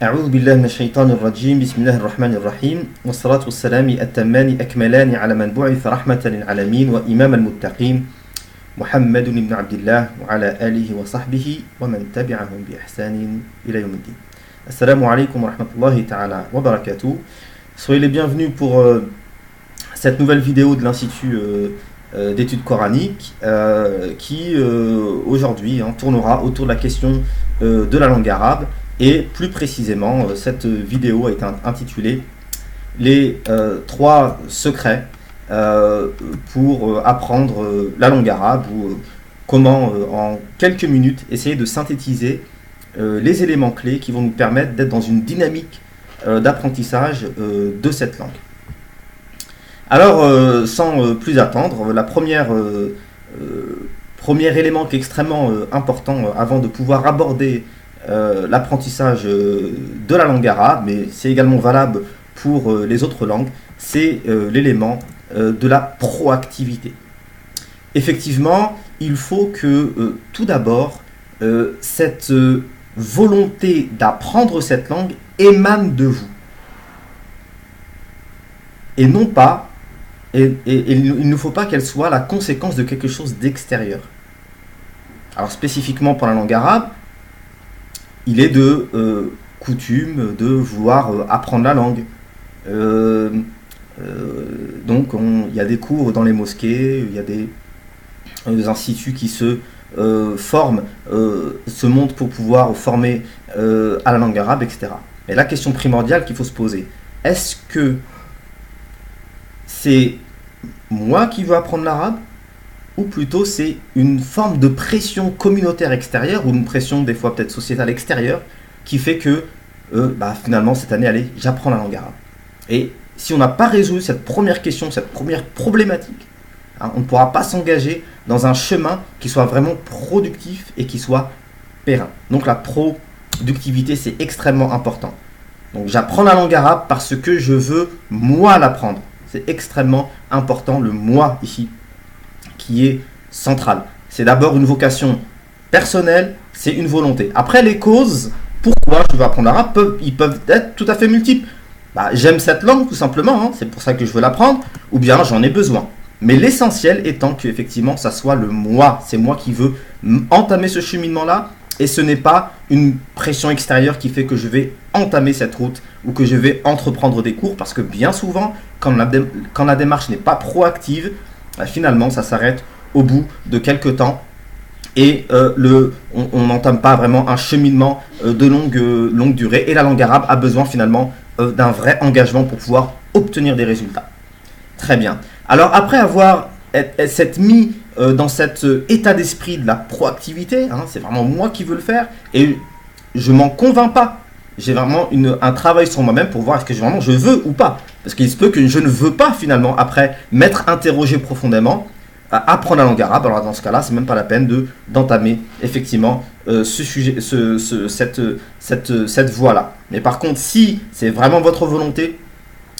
أعوذ بالله من الشيطان الرجيم بسم الله الرحمن الرحيم والصلاة والسلام التمان أكملان على من بعث رحمة للعالمين وإمام المتقين محمد بن عبد الله وعلى آله وصحبه ومن تبعهم بإحسان إلى يوم الدين. Assalamu alaikum wa rahmatullahi ta'ala wa barakatuh. Soyez les bienvenus pour cette nouvelle vidéo de l'Institut d'études coraniques qui aujourd'hui tournera autour de la question de la langue arabe. Et plus précisément, cette vidéo est intitulée Les 3 secrets pour apprendre la langue arabe, ou comment en quelques minutes essayer de synthétiser les éléments clés qui vont nous permettre d'être dans une dynamique d'apprentissage de cette langue. Alors, sans plus attendre, premier élément qui est extrêmement important avant de pouvoir aborder l'apprentissage de la langue arabe, mais c'est également valable pour les autres langues, c'est l'élément de la proactivité. Effectivement, il faut que tout d'abord, cette volonté d'apprendre cette langue émane de vous. Et non pas, il ne faut pas qu'elle soit la conséquence de quelque chose d'extérieur. Alors spécifiquement pour la langue arabe, il est de coutume de vouloir apprendre la langue. Donc il y a des cours dans les mosquées, il y a des instituts qui se forment, se montent pour pouvoir former à la langue arabe, etc. Et la question primordiale qu'il faut se poser, est-ce que c'est moi qui veux apprendre l'arabe, ou plutôt c'est une forme de pression communautaire extérieure, ou une pression des fois peut-être sociétale extérieure, qui fait que finalement cette année, allez, j'apprends la langue arabe. Et si on n'a pas résolu cette première question, cette première problématique, on ne pourra pas s'engager dans un chemin qui soit vraiment productif et qui soit périn. Donc la productivité, c'est extrêmement important. Donc j'apprends la langue arabe parce que je veux moi l'apprendre. C'est extrêmement important, le moi ici, qui est central. C'est d'abord une vocation personnelle, c'est une volonté. Après, les causes, pourquoi je veux apprendre l'arabe, ils peuvent être tout à fait multiples. J'aime cette langue tout simplement, c'est pour ça que je veux l'apprendre, ou bien j'en ai besoin. Mais l'essentiel étant qu'effectivement, ça soit le moi. C'est moi qui veux entamer ce cheminement-là, et ce n'est pas une pression extérieure qui fait que je vais entamer cette route, ou que je vais entreprendre des cours, parce que bien souvent, quand la démarche n'est pas proactive, finalement, ça s'arrête au bout de quelques temps et on n'entame pas vraiment un cheminement de longue durée. Et la langue arabe a besoin finalement d'un vrai engagement pour pouvoir obtenir des résultats. Très bien. Alors après avoir s'être mis dans cet état d'esprit de la proactivité, c'est vraiment moi qui veux le faire et je m'en convainc pas. J'ai vraiment un travail sur moi-même pour voir est-ce que vraiment je veux ou pas. Parce qu'il se peut que je ne veux pas finalement, après m'être interrogé profondément, apprendre la langue arabe. Alors dans ce cas-là, c'est même pas la peine d'entamer effectivement cette voie-là. Mais par contre, si c'est vraiment votre volonté,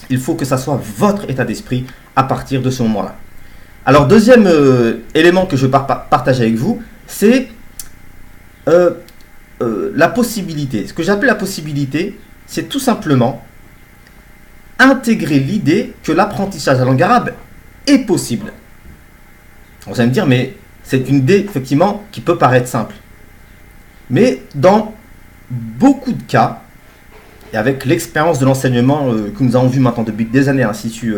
il faut que ça soit votre état d'esprit à partir de ce moment-là. Alors deuxième élément que je partage avec vous, c'est la possibilité. Ce que j'appelle la possibilité, c'est tout simplement intégrer l'idée que l'apprentissage de la langue arabe est possible. Vous allez me dire, mais c'est une idée effectivement qui peut paraître simple. Mais dans beaucoup de cas, et avec l'expérience de l'enseignement que nous avons vu maintenant depuis des années à l'Institut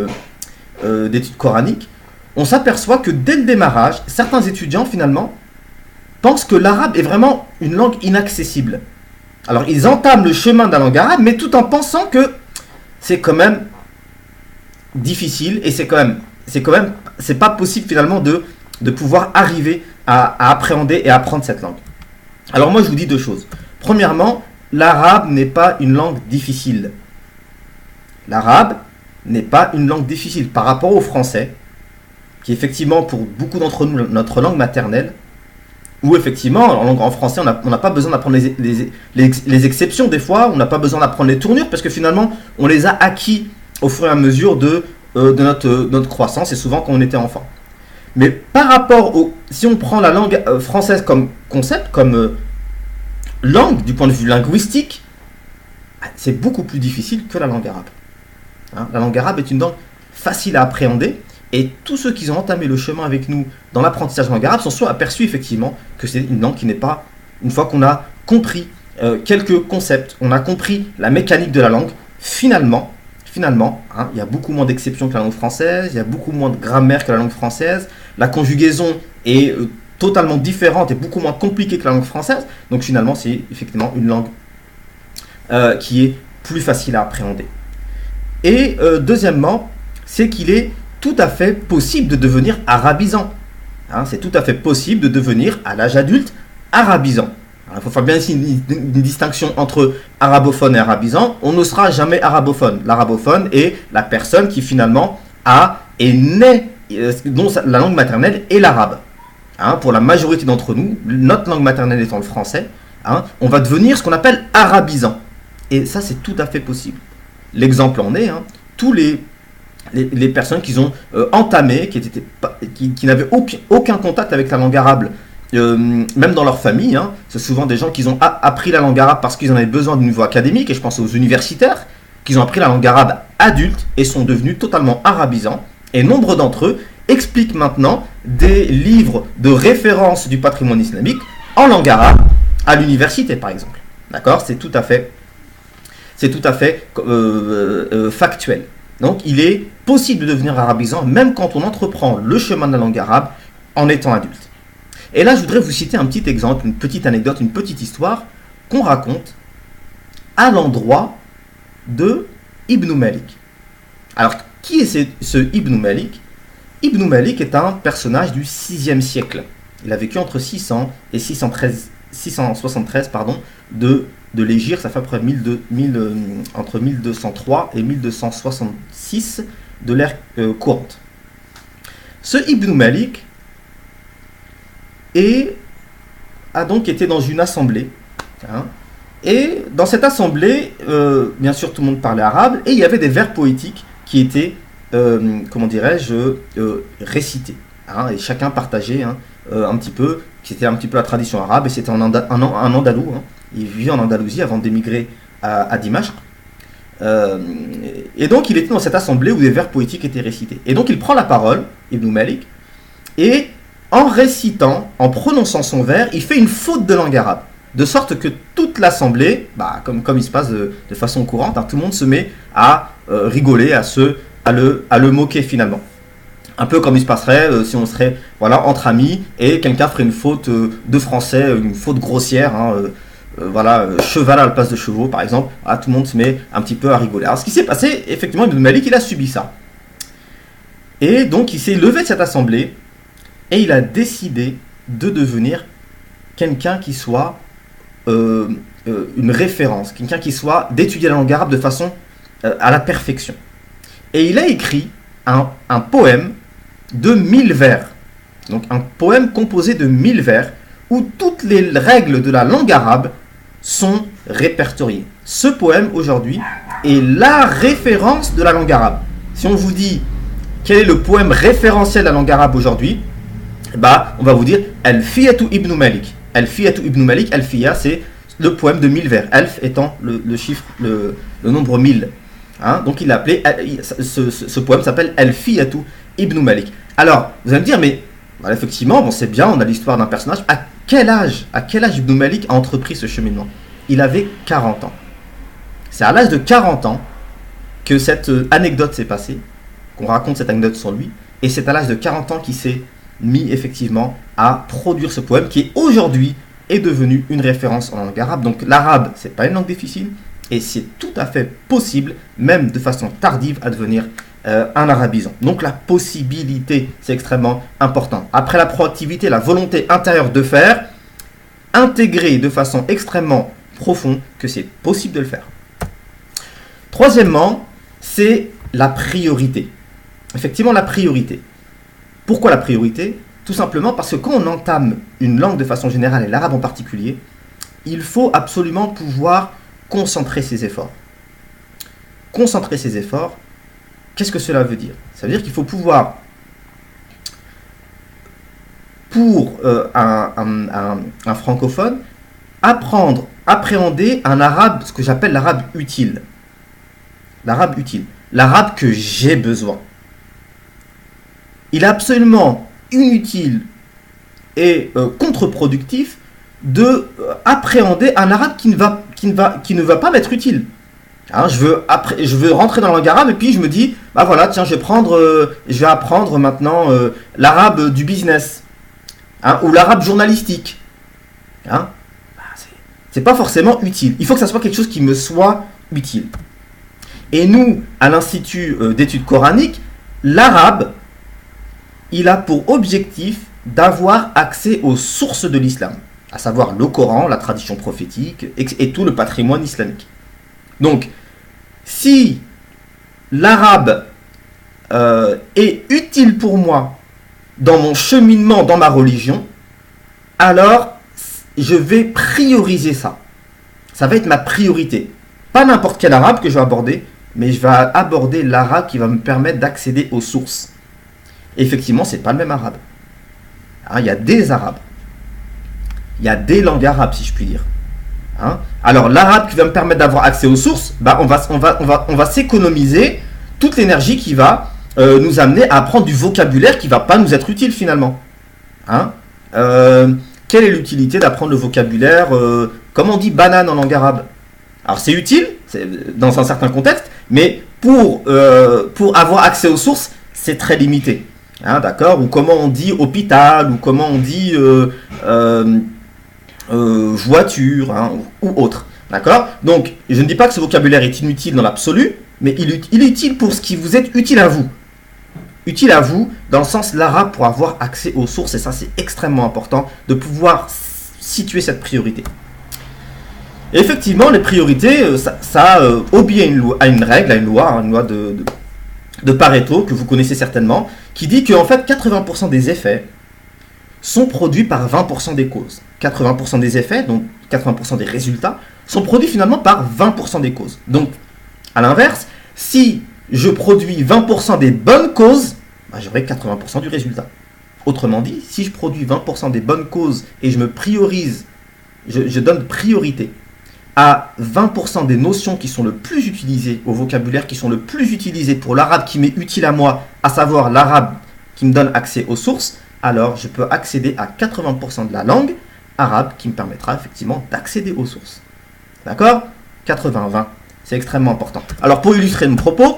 d'études coraniques, on s'aperçoit que dès le démarrage, certains étudiants finalement pensent que l'arabe est vraiment une langue inaccessible. Alors ils entament le chemin de la langue arabe, mais tout en pensant que c'est quand même difficile et c'est pas possible finalement de pouvoir arriver à appréhender et apprendre cette langue. Alors moi je vous dis 2 choses. Premièrement, l'arabe n'est pas une langue difficile. L'arabe n'est pas une langue difficile par rapport au français, qui effectivement pour beaucoup d'entre nous notre langue maternelle, où effectivement en français on n'a pas besoin d'apprendre les exceptions des fois, on n'a pas besoin d'apprendre les tournures parce que finalement on les a acquis au fur et à mesure de notre croissance et souvent quand on était enfant. Mais par rapport si on prend la langue française comme concept, comme langue du point de vue linguistique, c'est beaucoup plus difficile que la langue arabe. Hein, la langue arabe est une langue facile à appréhender, et tous ceux qui ont entamé le chemin avec nous dans l'apprentissage de la langue arabe sont soit aperçus effectivement que c'est une langue qui n'est pas, une fois qu'on a compris quelques concepts, on a compris la mécanique de la langue, finalement, hein, il y a beaucoup moins d'exceptions que la langue française, il y a beaucoup moins de grammaire que la langue française, la conjugaison est totalement différente et beaucoup moins compliquée que la langue française, donc finalement c'est effectivement une langue qui est plus facile à appréhender. Et deuxièmement, c'est qu'il est tout à fait possible de devenir arabisant. Hein, c'est tout à fait possible de devenir, à l'âge adulte, arabisant. Il faut faire bien ici une distinction entre arabophone et arabisant. On ne sera jamais arabophone. L'arabophone est la personne qui finalement est née, dont la langue maternelle est l'arabe. Hein, pour la majorité d'entre nous, notre langue maternelle étant le français, hein, on va devenir ce qu'on appelle arabisant. Et ça, c'est tout à fait possible. L'exemple en est, hein, tous les personnes qui ont entamé, qui n'avaient aucun contact avec la langue arabe, même dans leur famille, hein, c'est souvent des gens qui ont appris la langue arabe parce qu'ils en avaient besoin du niveau académique, et je pense aux universitaires, qui ont appris la langue arabe adulte et sont devenus totalement arabisants. Et nombre d'entre eux expliquent maintenant des livres de référence du patrimoine islamique en langue arabe à l'université, par exemple. D'accord ? C'est tout à fait factuel. Donc, il est possible de devenir arabisant même quand on entreprend le chemin de la langue arabe en étant adulte. Et là, je voudrais vous citer un petit exemple, une petite anecdote, une petite histoire qu'on raconte à l'endroit de Ibn Malik. Alors, qui est ce Ibn Malik ? Ibn Malik est un personnage du 6e siècle. Il a vécu entre 600 et 673 de l'Hégire, ça fait à peu près entre 1203 et 1266 de l'ère courante. Ce Ibn Malik a donc été dans une assemblée, hein, et dans cette assemblée, bien sûr tout le monde parlait arabe, et il y avait des vers poétiques qui étaient, récités, hein, et chacun partageait un petit peu, c'était un petit peu la tradition arabe, et c'était un Andalou, hein. Il vivait en Andalousie avant d'émigrer à Dimashq. Et donc il était dans cette assemblée où des vers poétiques étaient récités. Et donc il prend la parole, Ibn Malik, et en récitant, en prononçant son vers, il fait une faute de langue arabe. De sorte que toute l'assemblée, comme il se passe de façon courante, hein, tout le monde se met à rigoler, à le moquer finalement. Un peu comme il se passerait si on serait entre amis et quelqu'un ferait une faute de français, une faute grossière, hein, cheval à la place de chevaux par exemple, tout le monde se met un petit peu à rigoler. Alors ce qui s'est passé, effectivement, Ibn Malik il a subi ça. Et donc il s'est levé de cette assemblée et il a décidé de devenir quelqu'un qui soit une référence, quelqu'un qui soit d'étudier la langue arabe de façon à la perfection. Et il a écrit un poème de 1000 vers, donc un poème composé de 1000 vers où toutes les règles de la langue arabe sont répertoriées. Ce poème aujourd'hui est la référence de la langue arabe. Si on vous dit quel est le poème référentiel de la langue arabe aujourd'hui, on va vous dire Al-Fiyatu Ibn Malik. Al-Fiyatu Ibn Malik, Al-Fiya, c'est le poème de 1000 vers. Alf étant le chiffre, le nombre 1000. Hein, donc il a appelé, ce poème s'appelle Al-Fiyatu Ibn Malik. Alors, vous allez me dire, mais effectivement, c'est bien, on a l'histoire d'un personnage. À quel âge Ibn Malik a entrepris ce cheminement ? Il avait 40 ans. C'est à l'âge de 40 ans que cette anecdote s'est passée, qu'on raconte cette anecdote sur lui, et c'est à l'âge de 40 ans qu'il s'est mis effectivement à produire ce poème qui aujourd'hui est devenu une référence en langue arabe. Donc l'arabe, c'est pas une langue difficile, et c'est tout à fait possible, même de façon tardive, à devenir un arabisant. Donc la possibilité, c'est extrêmement important. Après la proactivité, la volonté intérieure de faire, intégrer de façon extrêmement profonde que c'est possible de le faire. Troisièmement, c'est la priorité. Effectivement, la priorité. Pourquoi la priorité ? Tout simplement parce que quand on entame une langue de façon générale, et l'arabe en particulier, il faut absolument pouvoir concentrer ses efforts. Concentrer ses efforts, qu'est-ce que cela veut dire ? Ça veut dire qu'il faut pouvoir, pour un francophone, apprendre appréhender un arabe, ce que j'appelle l'arabe utile. L'arabe utile. L'arabe que j'ai besoin. Il est absolument inutile et contre-productif de appréhender un arabe qui ne va pas m'être utile. Hein, je veux rentrer dans la langue arabe et puis je me dis, bah voilà, tiens, je vais apprendre maintenant l'arabe du business, hein, ou l'arabe journalistique. Hein, bah, c'est pas forcément utile. Il faut que ça soit quelque chose qui me soit utile. Et nous, à l'Institut d'études coraniques, l'arabe, il a pour objectif d'avoir accès aux sources de l'islam, à savoir le Coran, la tradition prophétique et tout le patrimoine islamique. Donc, si l'arabe est utile pour moi dans mon cheminement, dans ma religion, alors je vais prioriser ça. Ça va être ma priorité. Pas n'importe quel arabe que je vais aborder, mais je vais aborder l'arabe qui va me permettre d'accéder aux sources. Et effectivement, ce n'est pas le même arabe. Hein, il y a des arabes. Il y a des langues arabes, si je puis dire. Hein? Alors, l'arabe qui va me permettre d'avoir accès aux sources, bah, on va s'économiser toute l'énergie qui va nous amener à apprendre du vocabulaire qui ne va pas nous être utile finalement. Hein? Quelle est l'utilité d'apprendre le vocabulaire comment on dit banane en langue arabe? Alors, c'est utile dans un certain contexte, mais pour avoir accès aux sources, c'est très limité. Hein, d'accord? Ou comment on dit hôpital, ou comment on dit voiture, hein, ou autre. D'accord? Donc, je ne dis pas que ce vocabulaire est inutile dans l'absolu, mais il est utile pour ce qui vous est utile à vous. Utile à vous, dans le sens l'arabe pour avoir accès aux sources, et ça c'est extrêmement important, de pouvoir situer cette priorité. Et effectivement, les priorités, ça obéit à une règle, à une loi de Pareto, que vous connaissez certainement, qui dit qu'en fait 80% des effets sont produits par 20% des causes. 80% des effets, donc 80% des résultats, sont produits finalement par 20% des causes. Donc, à l'inverse, si je produis 20% des bonnes causes, bah, j'aurai 80% du résultat. Autrement dit, si je produis 20% des bonnes causes et je me priorise, je donne priorité à 20% des notions qui sont le plus utilisées, au vocabulaire qui sont le plus utilisées pour l'arabe qui m'est utile à moi, à savoir l'arabe qui me donne accès aux sources, alors je peux accéder à 80% de la langue arabe qui me permettra effectivement d'accéder aux sources. D'accord? 80-20, c'est extrêmement important. Alors pour illustrer mon propos,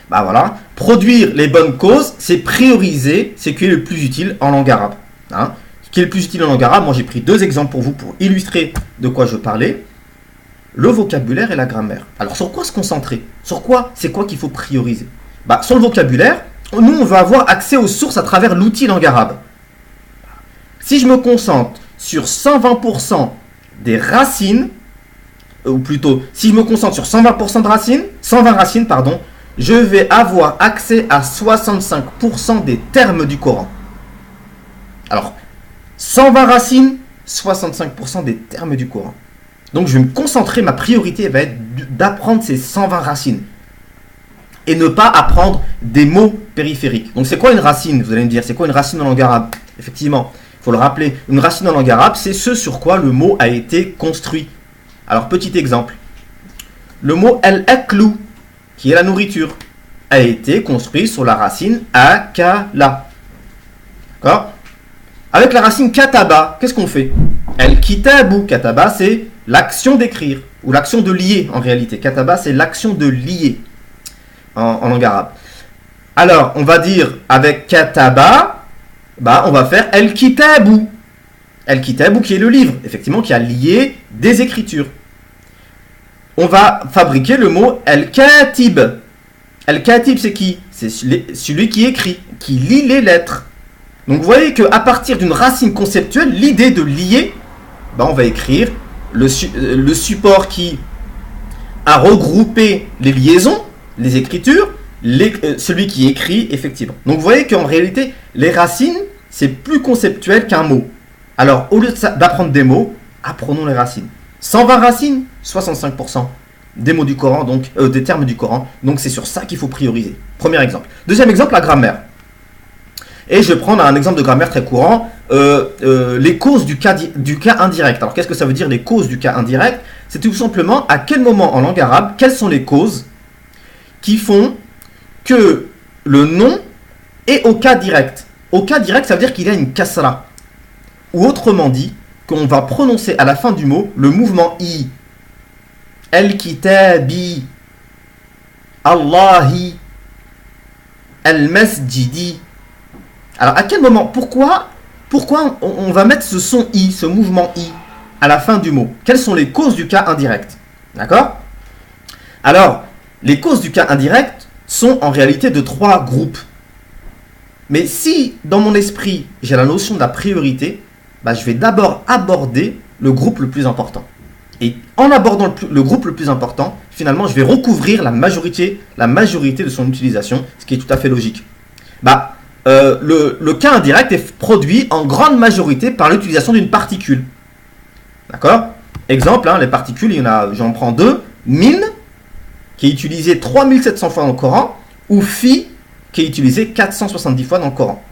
bah voilà, produire les bonnes causes, c'est prioriser ce qui est le plus utile en langue arabe. Hein? Ce qui est le plus utile en langue arabe, moi j'ai pris deux exemples pour vous pour illustrer de quoi je parlais. Le vocabulaire et la grammaire. Alors sur quoi se concentrer? Sur quoi? C'est quoi qu'il faut prioriser? Bah, sur le vocabulaire, nous on va avoir accès aux sources à travers l'outil langue arabe. Si je me concentre sur 120% des racines, ou plutôt, si je me concentre sur 120% de racines, 120 racines, pardon, je vais avoir accès à 65% des termes du Coran. Alors, 120 racines, 65% des termes du Coran. Donc, je vais me concentrer, ma priorité va être d'apprendre ces 120 racines. Et ne pas apprendre des mots périphériques. Donc, c'est quoi une racine? Vous allez me dire, c'est quoi une racine en langue arabe? Effectivement, il faut le rappeler. Une racine en langue arabe, c'est ce sur quoi le mot a été construit. Alors, petit exemple. Le mot al-aklu, qui est la nourriture, a été construit sur la racine akala. D'accord? Avec la racine kataba, qu'est-ce qu'on fait? Al-kitabu, kataba, c'est l'action d'écrire, ou l'action de lier en réalité. Kataba, c'est l'action de lier en langue arabe. Alors, on va dire avec kataba, bah, on va faire al-kitabu. Al-kitabu qui est le livre, effectivement, qui a lié des écritures. On va fabriquer le mot al-katib. Al-katib, c'est qui? C'est celui qui écrit, qui lit les lettres. Donc vous voyez qu'à partir d'une racine conceptuelle, l'idée de lier, bah, on va écrire le support qui a regroupé les liaisons, les écritures, celui qui écrit, effectivement. Donc vous voyez qu'en réalité, les racines, c'est plus conceptuel qu'un mot. Alors, au lieu d'apprendre des mots, apprenons les racines. 120 racines, 65% des mots du Coran, donc des termes du Coran. Donc c'est sur ça qu'il faut prioriser. Premier exemple. Deuxième exemple, la grammaire. Et je vais prendre un exemple de grammaire très courant, les causes du cas indirect. Alors qu'est-ce que ça veut dire les causes du cas indirect? C'est tout simplement à quel moment en langue arabe, quelles sont les causes qui font que le nom est au cas direct. Au cas direct, ça veut dire qu'il y a une kasra. Ou autrement dit, qu'on va prononcer à la fin du mot le mouvement i. Al-kitabi, Allahi, al-masjidi. Alors à quel moment, pourquoi on va mettre ce son i, ce mouvement i à la fin du mot? Quelles sont les causes du cas indirect? D'accord? Alors, les causes du cas indirect sont en réalité de 3 groupes. Mais si, dans mon esprit, j'ai la notion de la priorité, je vais d'abord aborder le groupe le plus important. Et en abordant le groupe le plus important, finalement, je vais recouvrir la majorité de son utilisation, ce qui est tout à fait logique. Le cas indirect est produit en grande majorité par l'utilisation d'une particule. D'accord? Exemple, les particules, j'en prends 2. Min, qui est utilisé 3700 fois dans le Coran, ou fi, qui est utilisé 470 fois dans le Coran.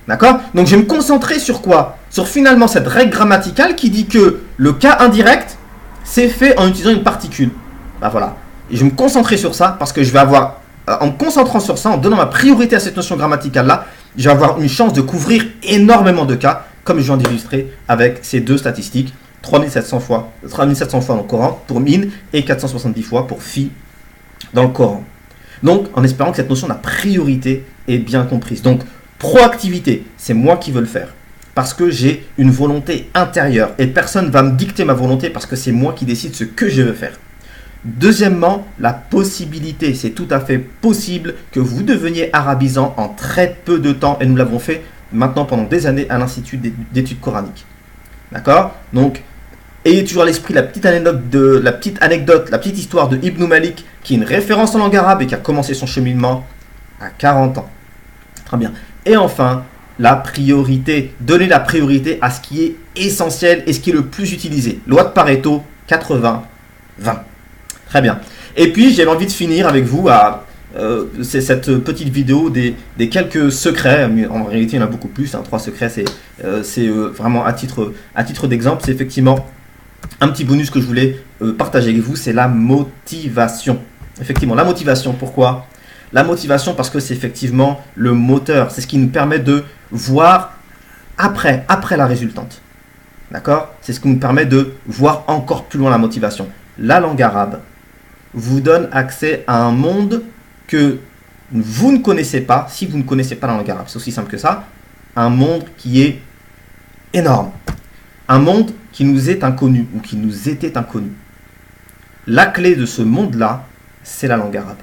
D'accord? Donc je vais me concentrer sur quoi? Sur finalement cette règle grammaticale qui dit que le cas indirect, c'est fait en utilisant une particule. Voilà. Et je vais me concentrer sur ça parce que je vais avoir, en me concentrant sur ça, en donnant ma priorité à cette notion grammaticale-là, je vais avoir une chance de couvrir énormément de cas, comme je viens d'illustrer avec ces 2 statistiques, 3700 fois dans le Coran pour min et 470 fois pour fi dans le Coran. Donc, en espérant que cette notion de la priorité est bien comprise. Donc, proactivité, c'est moi qui veux le faire. Parce que j'ai une volonté intérieure. Et personne ne va me dicter ma volonté parce que c'est moi qui décide ce que je veux faire. Deuxièmement, la possibilité. C'est tout à fait possible que vous deveniez arabisant en très peu de temps. Et nous l'avons fait maintenant pendant des années à l'Institut d'études coraniques. D'accord? Donc, ayez toujours à l'esprit la petite histoire de Ibn Malik, qui est une référence en langue arabe et qui a commencé son cheminement à 40 ans. Très bien. Et enfin, la priorité. Donner la priorité à ce qui est essentiel et ce qui est le plus utilisé. Loi de Pareto, 80-20. Très bien. Et puis, j'ai envie de finir avec vous c'est cette petite vidéo des quelques secrets. En réalité, il y en a beaucoup plus. 3 secrets, c'est vraiment à titre d'exemple. C'est effectivement un petit bonus que je voulais partager avec vous, c'est la motivation. Effectivement, la motivation, pourquoi? La motivation parce que c'est effectivement le moteur. C'est ce qui nous permet de voir après la résultante. D'accord? C'est ce qui nous permet de voir encore plus loin la motivation. La langue arabe vous donne accès à un monde que vous ne connaissez pas, si vous ne connaissez pas la langue arabe. C'est aussi simple que ça. Un monde qui est énorme. Un monde qui nous est inconnu ou qui nous était inconnu. La clé de ce monde-là, c'est la langue arabe.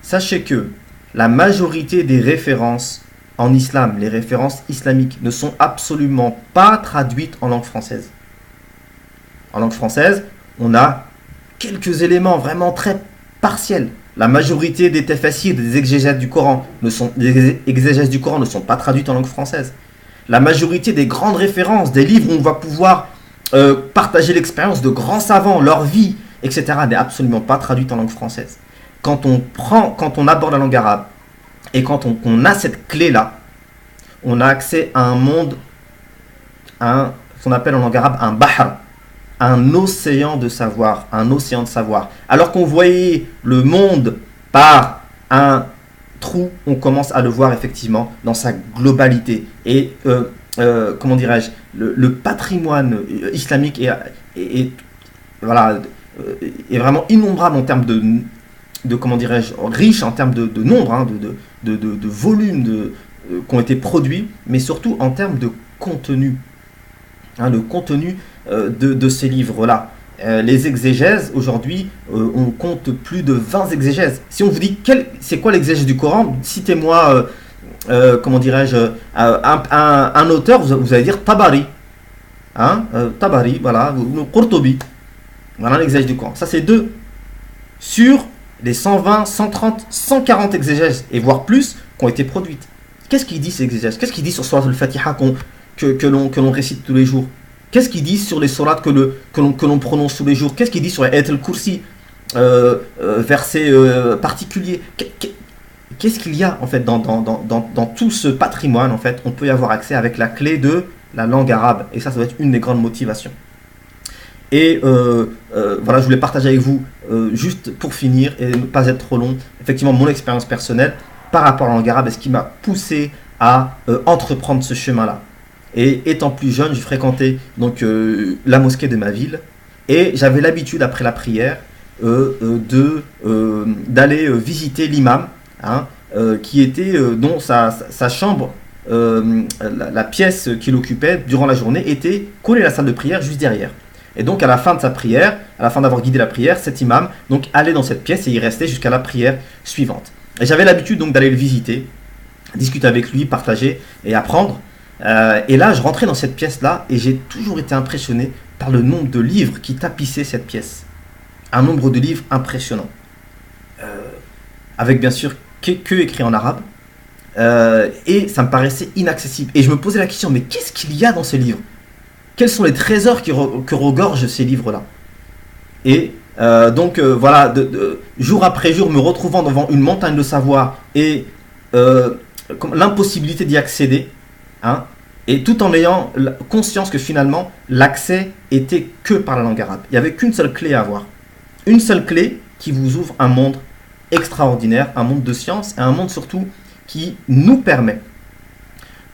Sachez que la majorité des références en islam, les références islamiques, ne sont absolument pas traduites en langue française. En langue française, on a quelques éléments vraiment très partiels. La majorité des tafasirs, des exégèses du Coran ne sont pas traduites en langue française. La majorité des grandes références, des livres où on va pouvoir partager l'expérience de grands savants, leur vie, etc., n'est absolument pas traduite en langue française. Quand on aborde la langue arabe et quand on a cette clé-là, on a accès à un monde, ce qu'on appelle en langue arabe un bahr, un océan de savoir, Alors qu'on voyait le monde par un trou, on commence à le voir effectivement dans sa globalité. Et comment dirais-je, le patrimoine islamique est vraiment innombrable en termes de comment dirais-je, riche en termes de nombre, de volume qui ont été produits, mais surtout en termes de contenu. Le contenu de ces livres-là. Les exégèses, aujourd'hui, on compte plus de 20 exégèses. Si on vous dit, c'est quoi l'exégèse du Coran, citez-moi, comment dirais-je, un auteur, vous allez dire Tabari. Tabari, voilà, ou Qurtubi. Voilà l'exégèse du Coran. Ça, c'est 2 sur les 120, 130, 140 exégèses, et voire plus, qui ont été produites. Qu'est-ce qu'il dit ces exégèses? Qu'est-ce qu'il dit sur Surat al-Fatiha que l'on récite tous les jours? Qu'est-ce qu'il dit sur les sourates que l'on prononce tous les jours? Qu'est-ce qu'il dit sur Ayat al-Kursi, verset particulier? qu'est-ce qu'il y a en fait dans tout ce patrimoine en fait, on peut y avoir accès avec la clé de la langue arabe. Et ça doit être une des grandes motivations. Et voilà, je voulais partager avec vous, juste pour finir et ne pas être trop long, effectivement mon expérience personnelle par rapport à la langue arabe et ce qui m'a poussé à entreprendre ce chemin-là. Et étant plus jeune, je fréquentais donc la mosquée de ma ville et j'avais l'habitude après la prière d'aller visiter l'imam, hein, qui était dont sa chambre, la pièce qu'il occupait durant la journée était collée à la salle de prière juste derrière. Et donc à la fin de sa prière, à la fin d'avoir guidé la prière, cet imam donc allait dans cette pièce et il restait jusqu'à la prière suivante. Et j'avais l'habitude donc d'aller le visiter, discuter avec lui, partager et apprendre. Et là, je rentrais dans cette pièce-là et j'ai toujours été impressionné par le nombre de livres qui tapissaient cette pièce. Un nombre de livres impressionnant. Avec bien sûr que écrit en arabe. Et ça me paraissait inaccessible. Et je me posais la question, mais qu'est-ce qu'il y a dans ces livres? Quels sont les trésors que regorgent ces livres-là? Et voilà, jour après jour, me retrouvant devant une montagne de savoir et l'impossibilité d'y accéder, hein, et tout en ayant conscience que finalement, l'accès était que par la langue arabe. Il n'y avait qu'une seule clé à avoir. Une seule clé qui vous ouvre un monde extraordinaire, un monde de science, et un monde surtout qui nous permet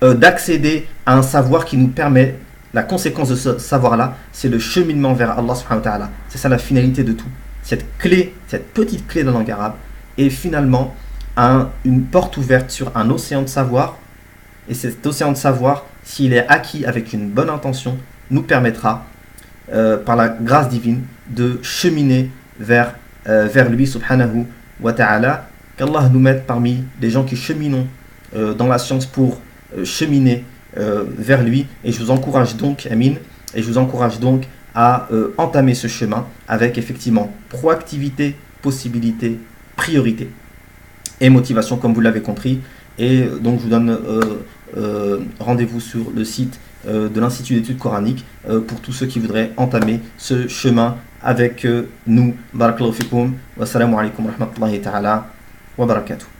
d'accéder à un savoir qui nous permet. La conséquence de ce savoir-là, c'est le cheminement vers Allah subhanahu wa ta'ala. C'est ça la finalité de tout. Cette clé, cette petite clé de la langue arabe, est finalement une porte ouverte sur un océan de savoir. Et cet océan de savoir, s'il est acquis avec une bonne intention, nous permettra, par la grâce divine, de cheminer vers lui subhanahu wa ta'ala. Qu'Allah nous mette parmi les gens qui cheminons dans la science pour cheminer vers lui, et je vous encourage donc, Amin, et je vous encourage donc à entamer ce chemin avec effectivement proactivité, possibilité, priorité et motivation, comme vous l'avez compris. Et donc je vous donne rendez-vous sur le site de l'Institut d'études coraniques pour tous ceux qui voudraient entamer ce chemin avec nous. Barakallahu fikum, wassalamu alaikum wa rahmatullahi ta'ala wa barakatuh.